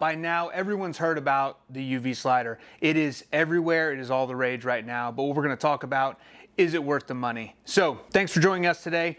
By now, everyone's heard about the UV slider. It is everywhere. It is all the rage right now. But what we're going to talk about, is it worth the money? So thanks for joining us today.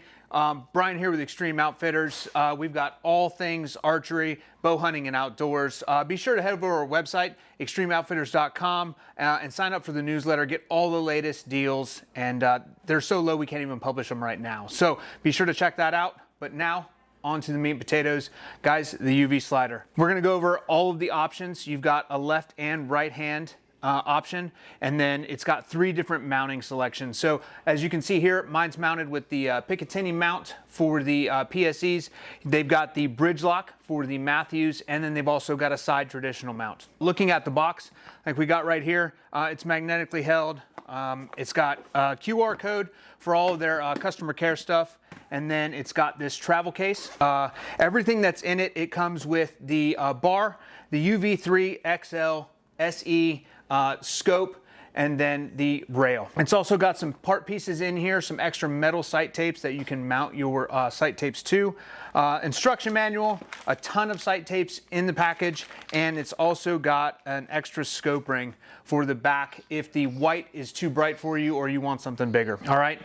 Brian here with Extreme Outfitters. We've got all things archery, bow hunting, and outdoors. Be sure to head over to our website, extremeoutfitters.com, and sign up for the newsletter. Get all the latest deals, and they're so low we can't even publish them right now. So be sure to check that out. But now, on to the meat and potatoes. Guys, the UV slider. We're gonna go over all of the options. You've got a left and right hand option, and then it's got 3 different mounting selections. So as you can see here, mine's mounted with the Picatinny mount for the PSEs. They've got the bridge lock for the Matthews, and then they've also got a side traditional mount. Looking at the box, like we got right here, it's magnetically held. It's got a QR code for all of their customer care stuff. And then it's got this travel case. Everything that's in it, it comes with the bar, the UV3 XL SE scope, and then the rail. It's also got some part pieces in here, some extra metal sight tapes that you can mount your sight tapes to. Instruction manual, a ton of sight tapes in the package, and it's also got an extra scope ring for the back if the white is too bright for you or you want something bigger. All right.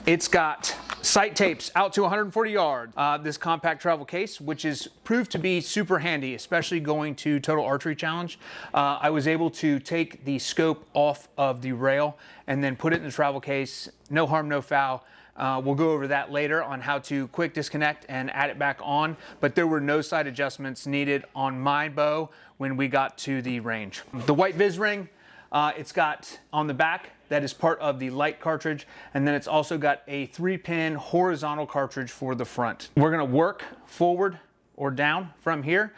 It's got sight tapes out to 140 yards. This compact travel case, which is proved to be super handy, especially going to Total Archery Challenge. I was able to take the scope off of the rail and then put it in the travel case. No harm, no foul. We'll go over that later on how to quick disconnect and add it back on, but there were no sight adjustments needed on my bow when we got to the range. The white Viz ring, it's got on the back, that is part of the light cartridge, and then it's also got a 3-pin horizontal cartridge for the front. We're gonna work forward or down from here.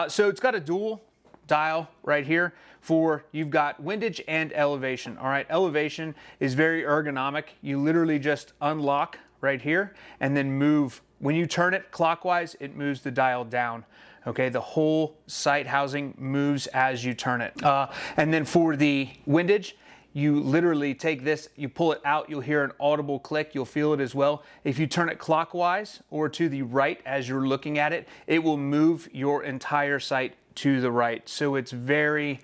So it's got a dual dial right here for, you've got windage and elevation. All right, elevation is very ergonomic. You literally just unlock right here and then move. When you turn it clockwise, it moves the dial down. Okay, the whole sight housing moves as you turn it. And then for the windage, you literally take this, you pull it out, you'll hear an audible click, you'll feel it as well. If you turn it clockwise or to the right as you're looking at it, it will move your entire sight to the right. So it's very,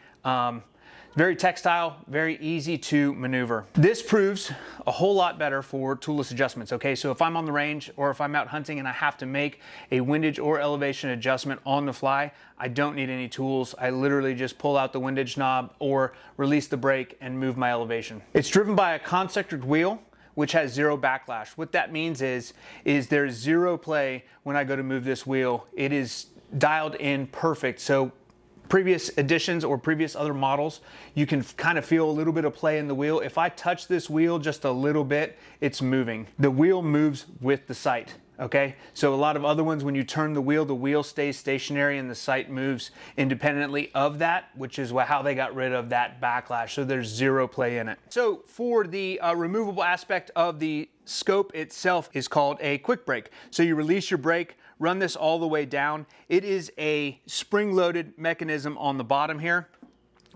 very textile, very easy to maneuver. This proves a whole lot better for toolless adjustments, okay? So if I'm on the range or if I'm out hunting and I have to make a windage or elevation adjustment on the fly, I don't need any tools. I literally just pull out the windage knob or release the brake and move my elevation. It's driven by a concentric wheel, which has 0 backlash. What that means is there's 0 play when I go to move this wheel. It is dialed in perfect. So previous editions or previous other models, you can kind of feel a little bit of play in the wheel. If I touch this wheel just a little bit, it's moving. The wheel moves with the sight, okay? So a lot of other ones, when you turn the wheel stays stationary and the sight moves independently of that, which is how they got rid of that backlash. So there's 0 play in it. So for the removable aspect of the scope itself is called a quick brake. So you release your brake, run this all the way down. It is a spring-loaded mechanism on the bottom here.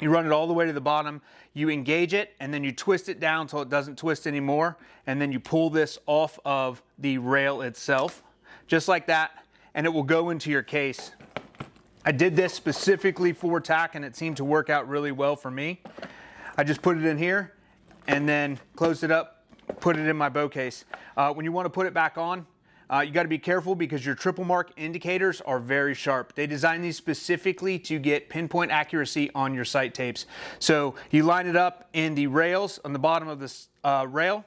You run it all the way to the bottom, you engage it, and then you twist it down until it doesn't twist anymore, and then you pull this off of the rail itself, just like that, and it will go into your case. I did this specifically for tack, and it seemed to work out really well for me. I just put it in here, and then closed it up, put it in my bow case. When you want to put it back on, you got to be careful because your triple mark indicators are very sharp. They designed these specifically to get pinpoint accuracy on your sight tapes. So you line it up in the rails on the bottom of this rail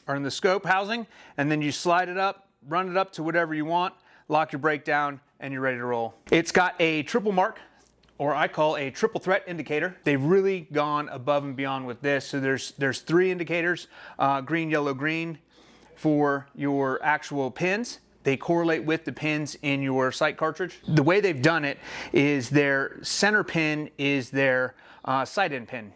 or in the scope housing, and then you slide it up, run it up to whatever you want, lock your brake down, and you're ready to roll. It's got a triple mark, or I call a triple threat indicator. They've really gone above and beyond with this. So there's 3 indicators, green, yellow, green, for your actual pins. They correlate with the pins in your sight cartridge. The way they've done it is their center pin is their sight end pin.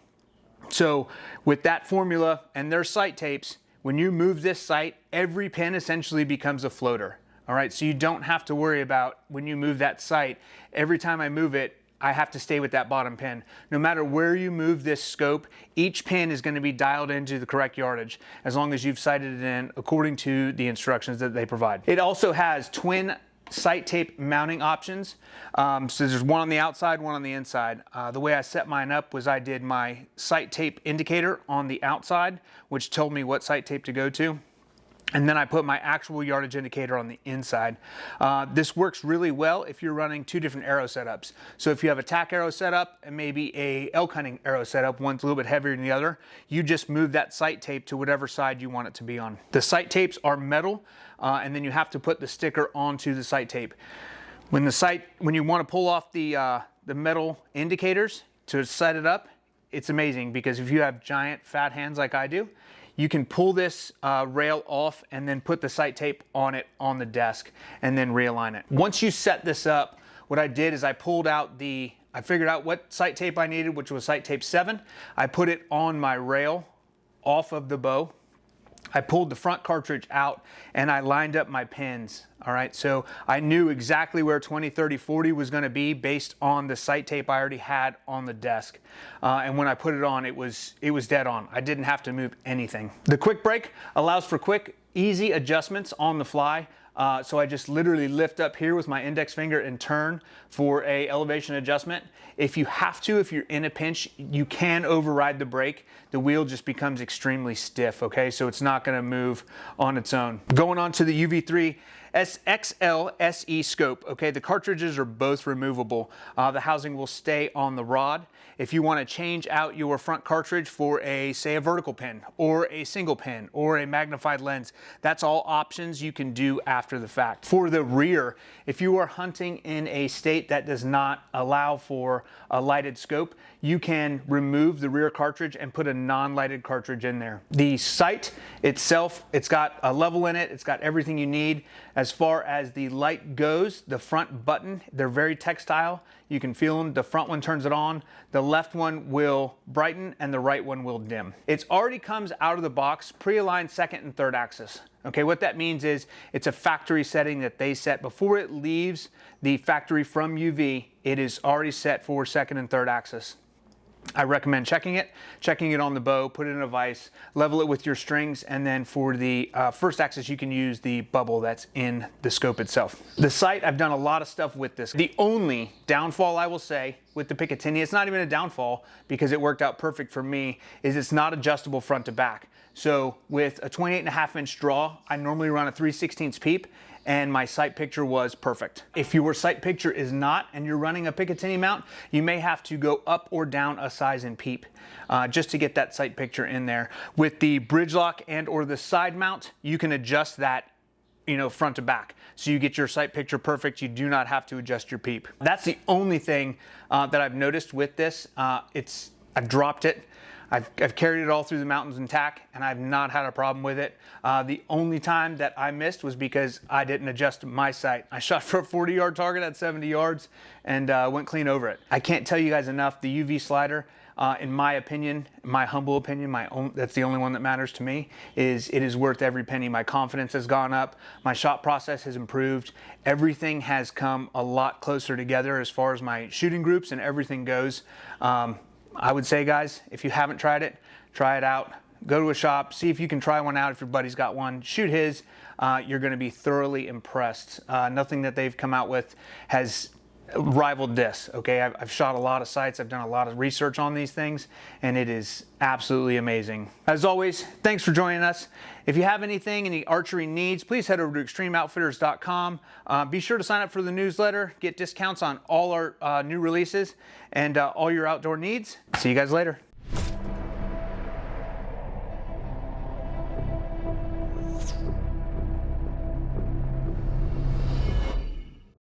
So with that formula and their sight tapes, when you move this sight, every pin essentially becomes a floater. All right, so you don't have to worry about when you move that sight. Every time I move it, I have to stay with that bottom pin. No matter where you move this scope, each pin is going to be dialed into the correct yardage as long as you've sighted it in according to the instructions that they provide. It also has twin sight tape mounting options. So there's one on the outside, one on the inside. The way I set mine up was I did my sight tape indicator on the outside, which told me what sight tape to go to. And then I put my actual yardage indicator on the inside. This works really well if you're running two different arrow setups. So if you have a tack arrow setup and maybe a elk hunting arrow setup, one's a little bit heavier than the other, you just move that sight tape to whatever side you want it to be on. The sight tapes are metal, and then you have to put the sticker onto the sight tape. When you want to pull off the metal indicators to set it up, it's amazing because if you have giant fat hands like I do, you can pull this rail off and then put the sight tape on it on the desk and then realign it. Once you set this up, what I did is I figured out what sight tape I needed, which was sight tape 7. I put it on my rail off of the bow. I pulled the front cartridge out and I lined up my pins. All right, so I knew exactly where 20, 30, 40 was going to be based on the sight tape I already had on the desk. And when I put it on, it was dead on. I didn't have to move anything. The quick brake allows for quick, easy adjustments on the fly. So I just literally lift up here with my index finger and turn for a elevation adjustment. If you have to, if you're in a pinch, you can override the brake. The wheel just becomes extremely stiff, okay? So it's not gonna move on its own. Going on to the UV3 XL SE scope, okay? The cartridges are both removable. The housing will stay on the rod. If you want to change out your front cartridge for say a vertical pin or a single pin or a magnified lens, that's all options you can do after the fact. For the rear, if you are hunting in a state that does not allow for a lighted scope, you can remove the rear cartridge and put a non-lighted cartridge in there. The sight itself, it's got a level in it, it's got everything you need. As far as the light goes, the front button, they're very textile. You can feel them. The front one turns it on, the left one will brighten, and the right one will dim. It already comes out of the box pre-aligned second and third axis. Okay, what that means is it's a factory setting that they set before it leaves the factory from UV. It is already set for second and third axis. I recommend checking it on the bow, put it in a vise, level it with your strings, and then for the first axis you can use the bubble that's in the scope itself. The sight, I've done a lot of stuff with this. The only downfall I will say with the Picatinny, it's not even a downfall because it worked out perfect for me, is it's not adjustable front to back. So with a 28.5-inch draw, I normally run a 3/16 peep, and my sight picture was perfect. If your sight picture is not and you're running a Picatinny mount, you may have to go up or down a size in peep just to get that sight picture in there. With the bridge lock and or the side mount, you can adjust that, you know, front to back. So you get your sight picture perfect. You do not have to adjust your peep. That's the only thing that I've noticed with this. I've dropped it. I've carried it all through the mountains and tack, and I've not had a problem with it. The only time that I missed was because I didn't adjust my sight. I shot for a 40-yard target at 70 yards and went clean over it. I can't tell you guys enough, the UV slider, in my opinion, my humble opinion, that's the only one that matters to me, it is worth every penny. My confidence has gone up. My shot process has improved. Everything has come a lot closer together as far as my shooting groups and everything goes. I would say, guys, if you haven't tried it, try it out. Go to a shop, see if you can try one out. If your buddy's got one, shoot his. You're going to be thoroughly impressed. Nothing that they've come out with has rivaled this. Okay, I've shot a lot of sights. I've done a lot of research on these things, and it is absolutely amazing. As always, thanks for joining us. If you have any archery needs, please head over to extremeoutfitters.com. Be sure to sign up for the newsletter, get discounts on all our new releases and all your outdoor needs. See you guys later.